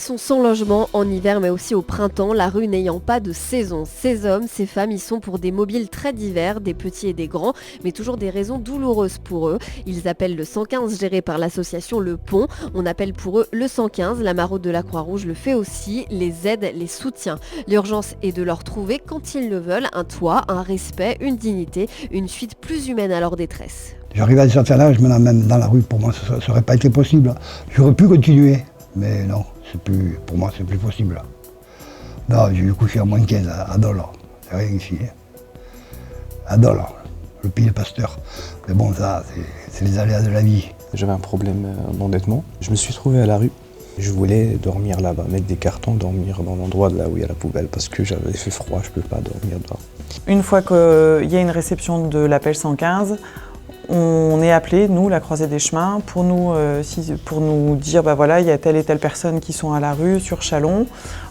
sont sans logement en hiver mais aussi au printemps, la rue n'ayant pas de saison. Ces hommes, ces femmes, ils sont pour des mobiles très divers, des petits et des grands, mais toujours des raisons douloureuses pour eux. Ils appellent le 115 géré par l'association Le Pont. On appelle pour eux le 115, la maraude de la Croix-Rouge le fait aussi, les aide, les soutient. L'urgence est de leur trouver, quand ils le veulent, un toit, un respect, une dignité, une suite plus humaine à leur détresse. J'arrive à un certain âge, maintenant même dans la rue, pour moi, ça n'aurait pas été possible. J'aurais pu continuer, mais non, pour moi, c'est plus possible. Non, j'ai eu coucher à moins de 15 à Dole, c'est rien ici. À Dole, le pays de Pasteur. Mais bon, ça, c'est les aléas de la vie. J'avais un problème d'endettement. Je me suis trouvé à la rue. Je voulais dormir là-bas, mettre des cartons, dormir dans l'endroit de là où il y a la poubelle, parce que j'avais fait froid, je ne peux pas dormir dehors. Une fois qu'il y a une réception de l'appel 115, on est appelé, nous, la Croisée des Chemins, pour nous dire voilà, il y a telle et telle personne qui sont à la rue, sur Châlons,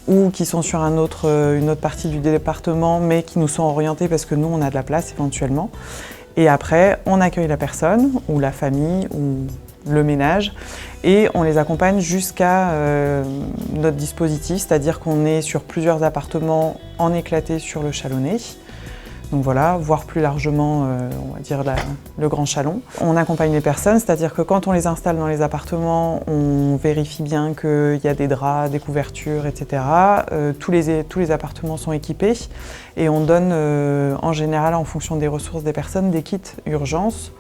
ou qui sont sur une autre partie du département, mais qui nous sont orientés parce que nous, on a de la place éventuellement. Et après, on accueille la personne, ou la famille, ou le ménage, et on les accompagne jusqu'à notre dispositif, c'est-à-dire qu'on est sur plusieurs appartements en éclaté sur le Chalonnais. Donc voilà, voire plus largement, on va dire le Grand Châlons. On accompagne les personnes, c'est-à-dire que quand on les installe dans les appartements, on vérifie bien qu'il y a des draps, des couvertures, etc. Tous les appartements sont équipés et on donne en général, en fonction des ressources des personnes, des kits urgence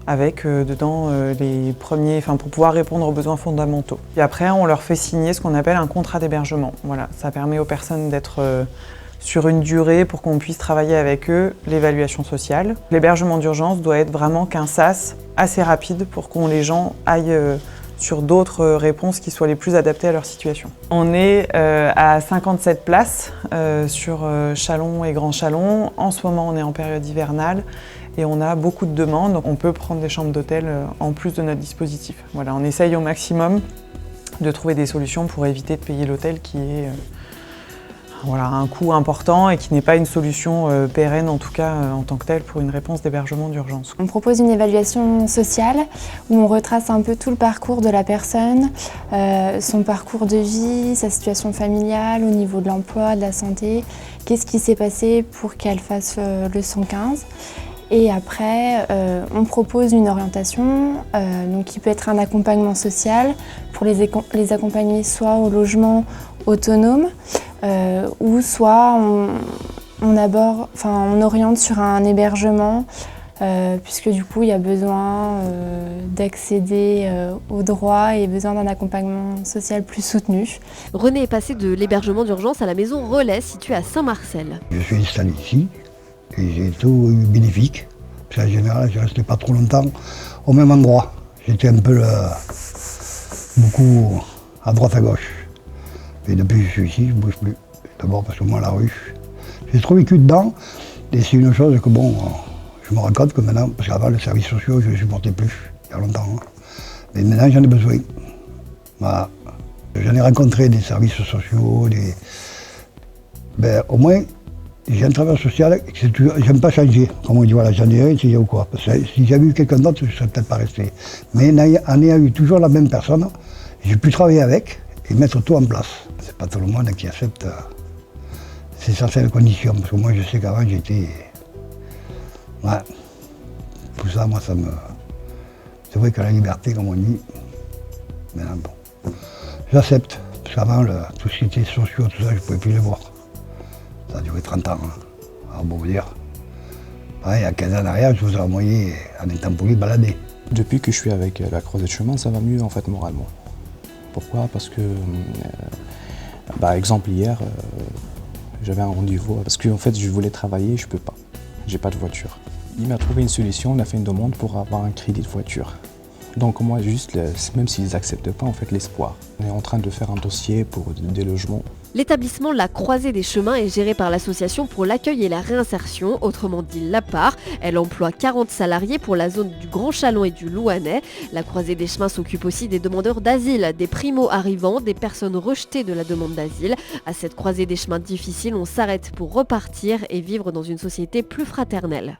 avec dedans les premiers, pour pouvoir répondre aux besoins fondamentaux. Et après, on leur fait signer ce qu'on appelle un contrat d'hébergement. Voilà, ça permet aux personnes d'être sur une durée pour qu'on puisse travailler avec eux l'évaluation sociale. L'hébergement d'urgence doit être vraiment qu'un sas assez rapide pour que les gens aillent sur d'autres réponses qui soient les plus adaptées à leur situation. On est à 57 places sur Châlons et Grand Châlons. En ce moment, on est en période hivernale et on a beaucoup de demandes. Donc on peut prendre des chambres d'hôtel en plus de notre dispositif. Voilà, on essaye au maximum de trouver des solutions pour éviter de payer l'hôtel qui est un coût important et qui n'est pas une solution pérenne, en tout cas en tant que telle, pour une réponse d'hébergement d'urgence. On propose une évaluation sociale où on retrace un peu tout le parcours de la personne, son parcours de vie, sa situation familiale, au niveau de l'emploi, de la santé, qu'est-ce qui s'est passé pour qu'elle fasse le 115. Et après, on propose une orientation donc qui peut être un accompagnement social pour les accompagner soit au logement autonome, ou soit on oriente sur un hébergement puisque du coup il y a besoin d'accéder aux droits et besoin d'un accompagnement social plus soutenu. René est passé de l'hébergement d'urgence à la maison Relais située à Saint-Marcel. Je suis installé ici et j'ai tout eu bénéfique. Parce qu'en général, je ne restais pas trop longtemps au même endroit. J'étais un peu beaucoup à droite à gauche. Et depuis que je suis ici, je ne bouge plus. D'abord parce que moi, la rue, j'ai trop vécu dedans. Et c'est une chose que je me rends compte que maintenant, parce qu'avant, les services sociaux, je ne les supportais plus, il y a longtemps. Mais maintenant, j'en ai besoin. Voilà. J'en ai rencontré des services sociaux, au moins, j'ai un travail social, j'aime pas changer. Comme on dit, voilà, j'en ai un, c'est ou quoi. Parce que si j'avais eu quelqu'un d'autre, je ne serais peut-être pas resté. Mais en ayant eu toujours la même personne, j'ai pu travailler avec et mettre tout en place. C'est pas tout le monde qui accepte ces certaines conditions. Parce que moi, je sais qu'avant, j'étais... Ouais. Tout ça, moi, ça me... C'est vrai que la liberté, comme on dit, maintenant, bon. J'accepte. Parce qu'avant, tout ce qui était sociaux, tout ça, je ne pouvais plus le voir. Ça a duré 30 ans. Alors, bon, vous dire. Ouais, il y a 15 ans en arrière, je vous ai envoyé en étant poli balader. Depuis que je suis avec la Croisée de Chemin, ça va mieux en fait moralement. Pourquoi? Parce que, exemple hier, j'avais un rendez-vous parce qu'en fait je voulais travailler, je peux pas. J'ai pas de voiture. Il m'a trouvé une solution, il a fait une demande pour avoir un crédit de voiture. Donc moi juste, même s'ils n'acceptent pas, en fait l'espoir. On est en train de faire un dossier pour des logements. L'établissement La Croisée des Chemins est géré par l'association pour l'accueil et la réinsertion, autrement dit l'APAR. Elle emploie 40 salariés pour la zone du Grand Châlons et du Louhanais. La Croisée des Chemins s'occupe aussi des demandeurs d'asile, des primo-arrivants, des personnes rejetées de la demande d'asile. À cette Croisée des Chemins difficile, on s'arrête pour repartir et vivre dans une société plus fraternelle.